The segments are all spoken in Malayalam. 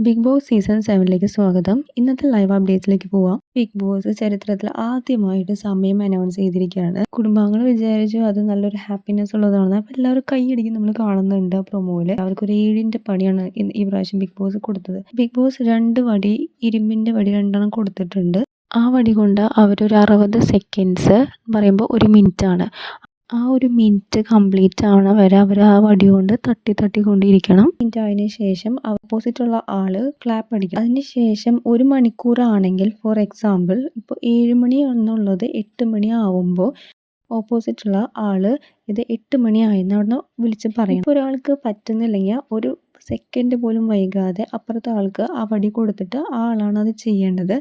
ബിഗ് ബോസ് സീസൺ 7ലേക്ക് സ്വാഗതം. ഇന്നത്തെ ലൈവ് അപ്ഡേറ്റ്സിലേക്ക് പോവാം. ബിഗ് ബോസ് ചരിത്രത്തിൽ ആദ്യമായിട്ട് സമയം അനൗൺസ് ചെയ്തിരിക്കുകയാണ്. കുടുംബാംഗങ്ങൾ വിചാരിച്ചു അത് നല്ലൊരു ഹാപ്പിനെസ് ഉള്ളതാണെന്ന്. അപ്പോൾ എല്ലാവരും കൈയടിക്കും നമ്മൾ കാണുന്നുണ്ട് പ്രൊമോയില്. അവർക്കൊരു 7ന്റെ പണിയാണ് ഈ പ്രാവശ്യം ബിഗ് ബോസ് കൊടുത്തത്. ബിഗ് ബോസ് 2 വടി, ഇരുമ്പിന്റെ വടി 2 കൊടുത്തിട്ടുണ്ട്. ആ വടി കൊണ്ട് അവരൊരു 60 സെക്കൻഡ്സ് പറയുമ്പോൾ 1 മിനിറ്റാണ്. ആ ഒരു മിനിറ്റ് കംപ്ലീറ്റ് ആവണ വരെ അവർ ആ വടി കൊണ്ട് തട്ടി കൊണ്ടിരിക്കണം. മിനിറ്റ് ആയതിനു ശേഷം ഓപ്പോസിറ്റുള്ള ആള് ക്ലാപ്പ് അടിക്കണം. അതിന് ശേഷം 1 മണിക്കൂറാണെങ്കിൽ ഫോർ എക്സാമ്പിൾ ഇപ്പോൾ 7 മണി എന്നുള്ളത് 8 മണി ആവുമ്പോൾ ഓപ്പോസിറ്റുള്ള ആള് ഇത് 8 മണിയായെന്ന് അവിടുന്ന് വിളിച്ച് പറയണം. ഇപ്പോൾ ഒരാൾക്ക് പറ്റുന്നില്ലെങ്കിൽ ഒരു സെക്കൻഡ് പോലും വൈകാതെ അപ്പുറത്തെ ആൾക്ക് ആ വടി കൊടുത്തിട്ട് ആ ആളാണ് അത് ചെയ്യേണ്ടത്.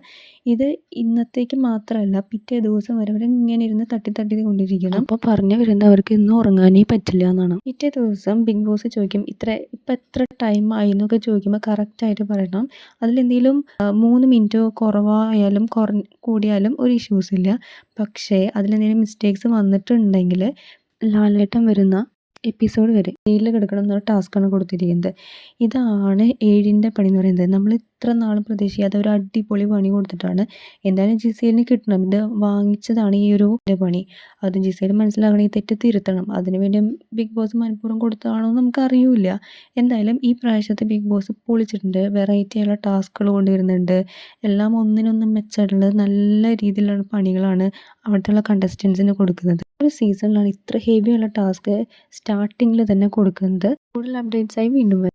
ഇത് ഇന്നത്തേക്ക് മാത്രമല്ല, പിറ്റേ ദിവസം വരെ ഇങ്ങനെ ഇരുന്ന് തട്ടി കൊണ്ടിരിക്കണം. അപ്പോൾ പറഞ്ഞു വരുന്നത് അവർക്ക് ഇന്ന് ഉറങ്ങാനേ പറ്റില്ല എന്നാണ്. പിറ്റേ ദിവസം ബിഗ് ബോസ് ചോദിക്കും ഇപ്പം എത്ര ടൈം ആയി എന്നൊക്കെ ചോദിക്കുമ്പോൾ കറക്റ്റായിട്ട് പറയണം. അതിലെന്തെങ്കിലും 3 മിനിറ്റ് കുറവായാലും കൂടിയാലും ഒരു ഇഷ്യൂസ് ഇല്ല. പക്ഷേ അതിലെന്തെങ്കിലും മിസ്റ്റേക്സ് വന്നിട്ടുണ്ടെങ്കിൽ ലാലേട്ടൻ വരുന്ന എപ്പിസോഡ് വരെ ജയിലിൽ കിടക്കണം എന്നൊരു ടാസ്ക്കാണ് കൊടുത്തിരിക്കുന്നത്. ഇതാണ് 7ന്റെ പണി എന്ന് പറയുന്നത്. നമ്മൾ ഇത്ര നാളും പ്രതീക്ഷിക്കാത്ത ഒരു അടിപൊളി പണി കൊടുത്തിട്ടാണ്. എന്തായാലും ജിസേലിന് കിട്ടണം. ഇത് വാങ്ങിച്ചതാണ് ഈ ഒരു പണി. അത് ജിസേൽ മനസ്സിലാക്കണം, ഈ തെറ്റ് തിരുത്തണം. അതിനുവേണ്ടി ബിഗ് ബോസ് മനഃപൂർവ്വം കൊടുത്തതാണോ എന്ന് നമുക്ക് അറിയില്ല. എന്തായാലും ഈ പ്രാവശ്യത്തെ ബിഗ് ബോസ് പൊളിച്ചിട്ടുണ്ട്. വെറൈറ്റി ആയുള്ള ടാസ്കുകൾ കൊണ്ടുവരുന്നുണ്ട്. എല്ലാം ഒന്നിനൊന്നും മെച്ചമുള്ളത് നല്ല രീതിയിലുള്ള പണികളാണ് അവിടുത്തെ കണ്ടസ്റ്റൻസിന് കൊടുക്കുന്നത്. ഒരു സീസണിലാണ് ഇത്ര ഹെവിയുള്ള ടാസ്ക് സ്റ്റാർട്ടിങ്ങിൽ തന്നെ കൊടുക്കുന്നത്. കൂടുതൽ അപ്ഡേറ്റ്സായി വീണ്ടും വരും.